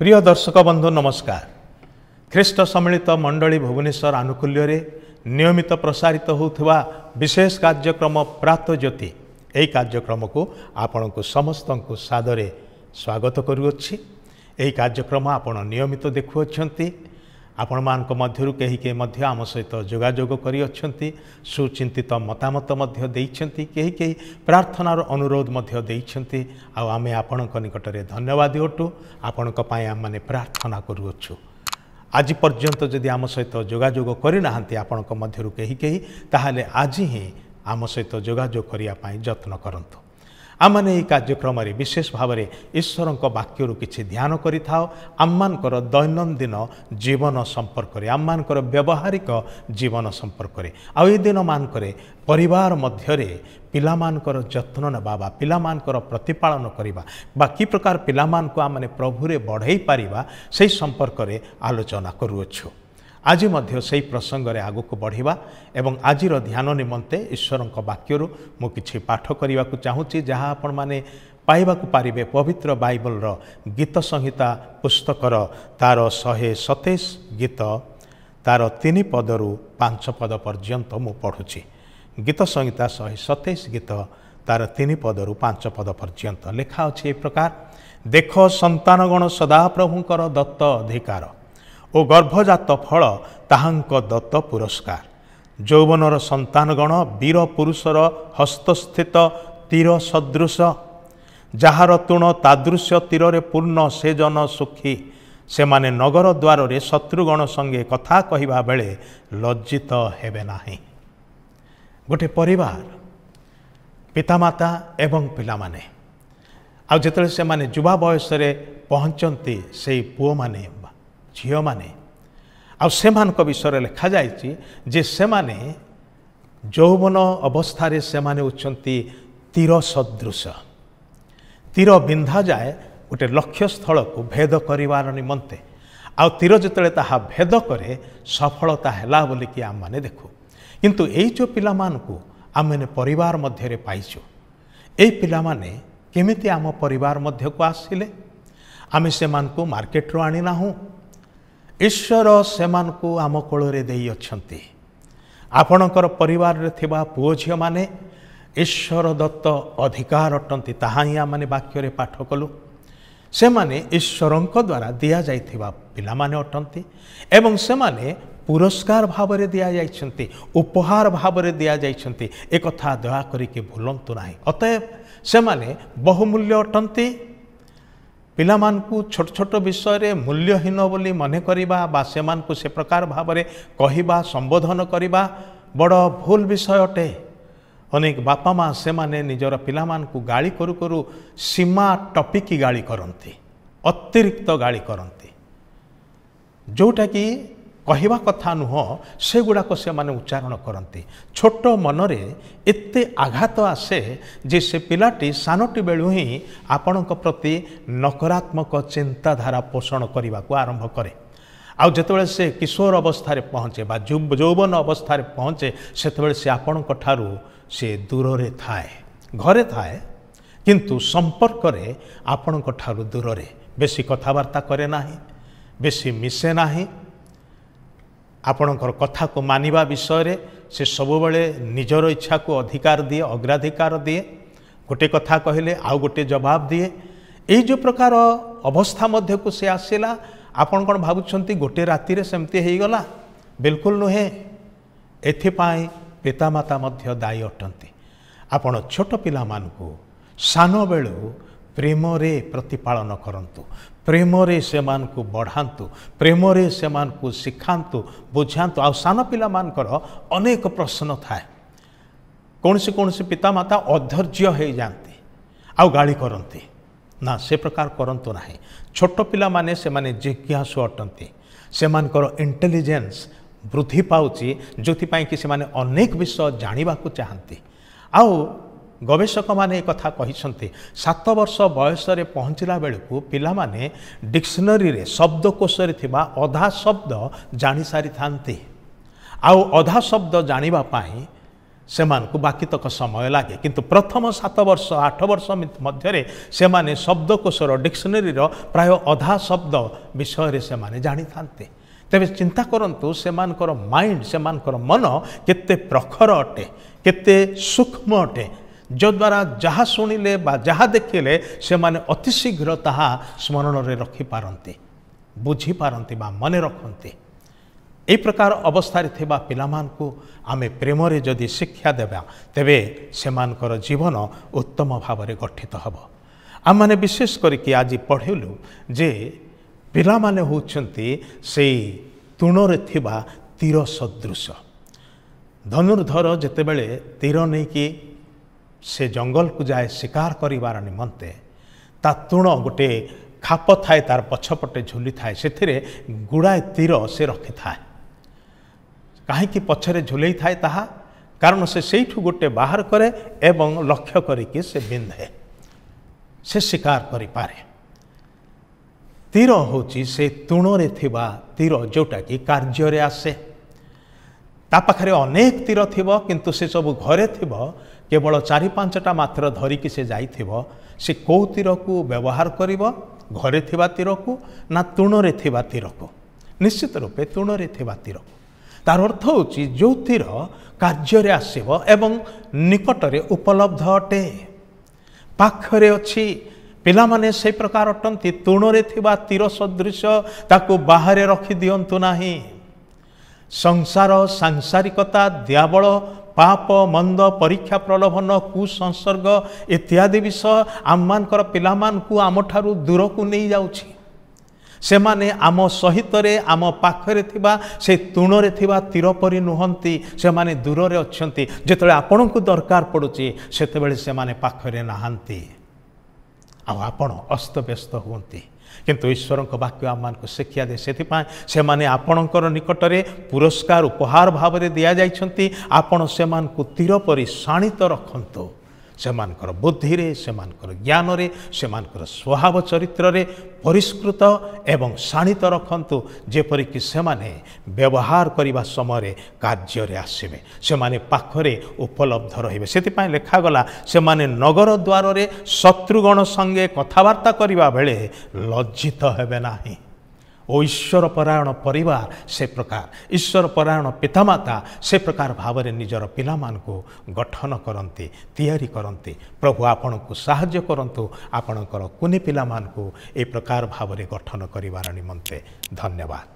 प्रिय दर्शक बंधु नमस्कार। ख्रीष्ट सम्मिलित मंडली भुवनेश्वर आनुकूल्य नियमित प्रसारित होता विशेष कार्यक्रम प्रात ज्योति यही कार्यक्रम को आपण को समस्त को सादरे स्वागत करुच्ची। यही कार्यक्रम आपण नियमित देखुअछंती। आपण मानक मध्यरु केही के मध्य आम सहित जोगाजोग करी अछंती, सुचिंतित मतामत मध्य देइछंती, केही प्रार्थनार अनुरोध मध्य देइछंती। आ आमे आपणक निकटरे धन्यवादी अटु। आपणक पाए आम माने प्रार्थना करुअछु। आज पर्यंत जदि आम सहित जोगाजोग करि नाहंती आपणक मध्यरु केही ताहाले आज ही आम सहित जोगाजोग करिया पाए यत्न करंतु। आमने यह कार्यक्रम विशेष भाव में ईश्वर वाक्य किसी ध्यान करिथाओ। आममानकर दैनंदिन जीवन संपर्क में, आममानकर व्यवहारिक जीवन संपर्क में, आ ये दिन मानकर परिवार मध्यरे पिलामानकर जत्न नेबा बा पिलामानकर प्रतिपालन करिबा बा कि प्रकार पिलामानको आमने प्रभुरे बढ़ाई पारिबा सेही संपर्क में आलोचना करुअछु। आज मध्य से प्रसंग में आग को बढ़िबा एवं आजिर ध्यान निमंते ईश्वर वाक्य मु किछि पाठ करने को चाहूँगी, जहाँ आपण माने पाइबा को पारिबे पवित्र बाइबल गीत संहिता पुस्तकर तार 127 गीत तार 3 पदरु 5 पद पर्यंत मु पढ़ुछि। गीत संहिता 127 गीत तार 3 पदरु 5 पद पर्यंत लेखा अछि ए प्रकार। देख संतानगण सदा प्रभुंकर दत्त अधिकार ओ गर्भजात फल ताहांक दत्त पुरस्कार। यौवनर संतानगण वीर पुरुषर हस्तस्थित तीर सदृश, जार तुण तादृश्य तीर पूर्ण से जन सुखी। से माने नगर द्वार रे शत्रुगण संगे कथा कहिबा बेले लज्जित हेबे नाही। गोटे परिवार पितामाता एवं पिला माने आ जेतले से माने युवा बयस रे पहुंचंती से पुओ माने झील माने आमानक विषय लिखा जाइए जे से माने यौवन अवस्था से माने उच्चंती तीर सदृश। तीर बिंधा जाए गोटे लक्ष्य स्थल को भेद करिवार निमंते, आ तीर जिते ताहा भेद करे सफलता हैला बोली कि आम माने देखु। किंतु एई जो पिला मानकु आम माने परिवार मध्य रे पाइछु, एई पिला माने केमिति आम परिवार मध्य को आसिले? आमे से मानकु मार्केट रो आनी नाहु। ईश्वर सेमानकु आम कोଳରେ देई अछंती। आपणकर परिवार रे थिबा पुओ झियो माने ईश्वर दत्त अधिकार अटंती। ताहा ही आमने वाक्य रे पाठ कलु। से माने ईश्वरंक द्वारा दिया जाइथिबा पिला माने अटंती एवं से माने पुरस्कार भाव रे दिया जाइछंती, उपहार भाव रे दिया जाइछंती। ए कथा दया करी के भूलंतु नाही। अतएव से माने बहुमूल्य अटंती। पिलामानकु छोट छोट विषय मूल्यहीन बोली मने करिबा बा सेमानकु से प्रकार भाव में कहिबा संबोधन करिबा बड़ भूल विषय अटे। अनेक बापा माँ से माने निजर पिलामानकु गाली करू करू सीमा टपिकी गाली करंती, अतिरिक्त गाली करंती, जोटा कि कहिबा कथा नुह से गुड़ाक से माने उच्चारण करती। छोट मनरे एते आघात आसे जे से पिलाटी सानटी बेलू ही आपणक प्रति नकारात्मक चिंताधारा पोषण करने को आरंभ करे। आउ जेतेबेले से किशोर अवस्था पहुँचे बा यौवन अवस्था पहुँचे सेतेबेले से आपणक ठारू से दूर रे थाए, घरे थाए किंतु संपर्क रे आपणक ठारू दूर रे बेसी कथबार्ता करे नाही, बेसी मिसे नाही। आपणकर कथा को मानिबा विषय रे से सबुबले निजर इच्छा को अधिकार दिए, अग्राधिकार दिए। गोटे कथा कहले आउ गोटे जवाब दिए। यही जो प्रकार अवस्था मध्य को से आसिला, आपण कौन भावुंट गोटे राति रे सेमती हो गला? बिल्कुल नुहे। एथिपाई पितामाता मध्य दायी अटंती। आपण छोट पिला मानकु सान बेलू प्रेम रे प्रतिपालन करंतु, प्रेम रे सेमानकु बढ़ांतु, प्रेम रे सेमानकु शिखांतु, बुझांतु। आ सान पिला मानकर अनेक प्रश्न थाए। कौन पितामाता अधैर्य हो जाती आ गाली करती ना, से प्रकार करंतु नाही। छोट पिला माने से माने जिज्ञासु अटंती। सेमानकर इंटेलिजेंस वृद्धि पाउची, जोथिपाई कि से माने अनेक विषय जानिबा को चाहती। आउ गवेषक माने कथा कहिसंती 7 वर्ष बयस रे पहुँचला बेलू पिला माने डिक्शनरी रे शब्दकोश रे थिबा अधा शब्द जानी सारी थांती। आउ अधा शब्द जानिबा पाई ସେମାନଙ୍କୁ ବାକିତକ ସମୟ ଲାଗେ କିନ୍ତୁ ପ୍ରଥମ 7 ବର୍ଷ 8 ବର୍ଷ ମଧ୍ୟରେ ସେମାନେ ଶବ୍ଦକୋଷର ଡିକ୍ସନାରୀର ପ୍ରାୟ ଅଧା ଶବ୍ଦ ବିଷୟରେ ସେମାନେ ଜାଣିଥାନ୍ତି। ତେବେ ଚିନ୍ତା କରନ୍ତୁ ସେମାନଙ୍କର ମାଇଣ୍ଡ ସେମାନଙ୍କର ମନ କେତେ ପ୍ରଖର ଅଟେ, କେତେ ସୂକ୍ଷ୍ମ ଅଟେ, ଯଦ୍ୱାରା ଯାହା ଶୁଣିଲେ ବା ଯାହା ଦେଖିଲେ ସେମାନେ ଅତି ଶୀଘ୍ର ତାହା ସ୍ମରଣରେ ରଖିପାରନ୍ତି, ବୁଝିପାରନ୍ତି ବା ମନେ ରଖନ୍ତି। ଏହି ପ୍ରକାର ଅବସ୍ଥାରେ ଥିବା ପିଲାମାନଙ୍କୁ ଆମେ ପ୍ରେମରେ ଯଦି ଶିକ୍ଷା ଦେବା ତେବେ ସେମାନଙ୍କର ଜୀବନ ଉତ୍ତମ ଭାବରେ ଗଠିତ ହେବ। ଆମମାନେ ବିଶେଷ କରିକି ଆଜି ପଢ଼ିଲୁ ଯେ ପିଲାମାନେ ହେଉଛନ୍ତି ସେଇ ତୃଣରେ ଥିବା ତୀର ସଦୃଶ। ଧନୁର୍ଦ୍ଧର ଯେତେବେଳେ ତୀର ନେଇକି ସେ ଜଙ୍ଗଲକୁ ଯାଏ ଶିକାର କରିବାର ନିମନ୍ତେ ତା ତୃଣ ଗୋଟେ ଖାପ ଥାଏ, ତାର ପଛପଟେ ଝୁଲିଥାଏ, ସେଥିରେ ଗୁଡ଼ାଏ ତୀର ସେ ରଖିଥାଏ। କାହିଁକି ପଛରେ ଝୁଲେଇ ଥାଏ ତାହା? କାରଣ ସେ ସେଇଠୁ ଗୋଟେ ବାହାର କରେ ଏବଂ ଲକ୍ଷ୍ୟ କରିକି ସେ ବିନ୍ଧେ, ସେ ଶିକାର କରିପାରେ। ତୀର ହେଉଛି ସେ ତୃଣରେ ଥିବା ତୀର ଯେଉଁଟାକି କାର୍ଯ୍ୟରେ ଆସେ। ତା ପାଖରେ ଅନେକ ତୀର ଥିବ କିନ୍ତୁ ସେ ସବୁ ଘରେ ଥିବ, କେବଳ 4-5ଟା ମାତ୍ର ଧରିକି ସେ ଯାଇଥିବ। ସେ କେଉଁ ତୀରକୁ ବ୍ୟବହାର କରିବ? ଘରେ ଥିବା ତୀରକୁ ନା ତୃଣରେ ଥିବା ତୀରକୁ? ନିଶ୍ଚିତ ରୂପେ ତୃଣରେ ଥିବା ତୀରକୁ। ତାର ଅର୍ଥ ହେଉଛି ଯେଉଁ ତୀର କାର୍ଯ୍ୟରେ ଆସିବ ଏବଂ ନିକଟରେ ଉପଲବ୍ଧ ଅଟେ, ପାଖରେ ଅଛି। ପିଲାମାନେ ସେହି ପ୍ରକାର ଅଟନ୍ତି। ତୃଣରେ ଥିବା ତୀର ସଦୃଶ ତାକୁ ବାହାରେ ରଖିଦିଅନ୍ତୁ ନାହିଁ। ସଂସାର, ସାଂସାରିକତା, ଦିଆବଳ, ପାପ, ମନ୍ଦ, ପରୀକ୍ଷା, ପ୍ରଲୋଭନ, କୁସଂସର୍ଗ ଇତ୍ୟାଦି ବିଷୟ ଆମମାନଙ୍କର ପିଲାମାନଙ୍କୁ ଆମଠାରୁ ଦୂରକୁ ନେଇଯାଉଛି। ସେମାନେ ଆମ ସହିତରେ, ଆମ ପାଖରେ ଥିବା ସେ ତୃଣରେ ଥିବା ତୀର ପରି ନୁହନ୍ତି। ସେମାନେ ଦୂରରେ ଅଛନ୍ତି। ଯେତେବେଳେ ଆପଣଙ୍କୁ ଦରକାର ପଡ଼ୁଛି ସେତେବେଳେ ସେମାନେ ପାଖରେ ନାହାନ୍ତି ଆଉ ଆପଣ ଅସ୍ତବ୍ୟସ୍ତ ହୁଅନ୍ତି। କିନ୍ତୁ ଈଶ୍ୱରଙ୍କ ବାକ୍ୟ ଆମମାନଙ୍କୁ ଶିକ୍ଷା ଦିଏ। ସେଥିପାଇଁ ସେମାନେ ଆପଣଙ୍କର ନିକଟରେ ପୁରସ୍କାର ଉପହାର ଭାବରେ ଦିଆଯାଇଛନ୍ତି। ଆପଣ ସେମାନଙ୍କୁ ତୀର ପରି ଶାଣିତ ରଖନ୍ତୁ। ସେମାନଙ୍କର ବୁଦ୍ଧିରେ, ସେମାନଙ୍କର ଜ୍ଞାନରେ, ସେମାନଙ୍କର ସ୍ୱଭାବ ଚରିତ୍ରରେ ପରିଷ୍କୃତ ଏବଂ ଶାଣିତ ରଖନ୍ତୁ, ଯେପରିକି ସେମାନେ ବ୍ୟବହାର କରିବା ସମୟରେ କାର୍ଯ୍ୟରେ ଆସିବେ, ସେମାନେ ପାଖରେ ଉପଲବ୍ଧ ରହିବେ। ସେଥିପାଇଁ ଲେଖାଗଲା, ସେମାନେ ନଗର ଦ୍ୱାରରେ ଶତ୍ରୁଗଣ ସଙ୍ଗେ କଥାବାର୍ତ୍ତା କରିବା ବେଳେ ଲଜ୍ଜିତ ହେବେ ନାହିଁ। ଓ ଈଶ୍ୱର ପରାୟଣ ପରିବାର ସେ ପ୍ରକାର, ଈଶ୍ୱର ପରାୟଣ ପିତାମାତା ସେ ପ୍ରକାର ଭାବରେ ନିଜର ପିଲାମାନଙ୍କୁ ଗଠନ କରନ୍ତି, ତିଆରି କରନ୍ତି। ପ୍ରଭୁ ଆପଣଙ୍କୁ ସାହାଯ୍ୟ କରନ୍ତୁ, ଆପଣଙ୍କର କୁନି ପିଲାମାନଙ୍କୁ ଏ ପ୍ରକାର ଭାବରେ ଗଠନ କରିବାର ନିମନ୍ତେ ଧନ୍ୟବାଦ।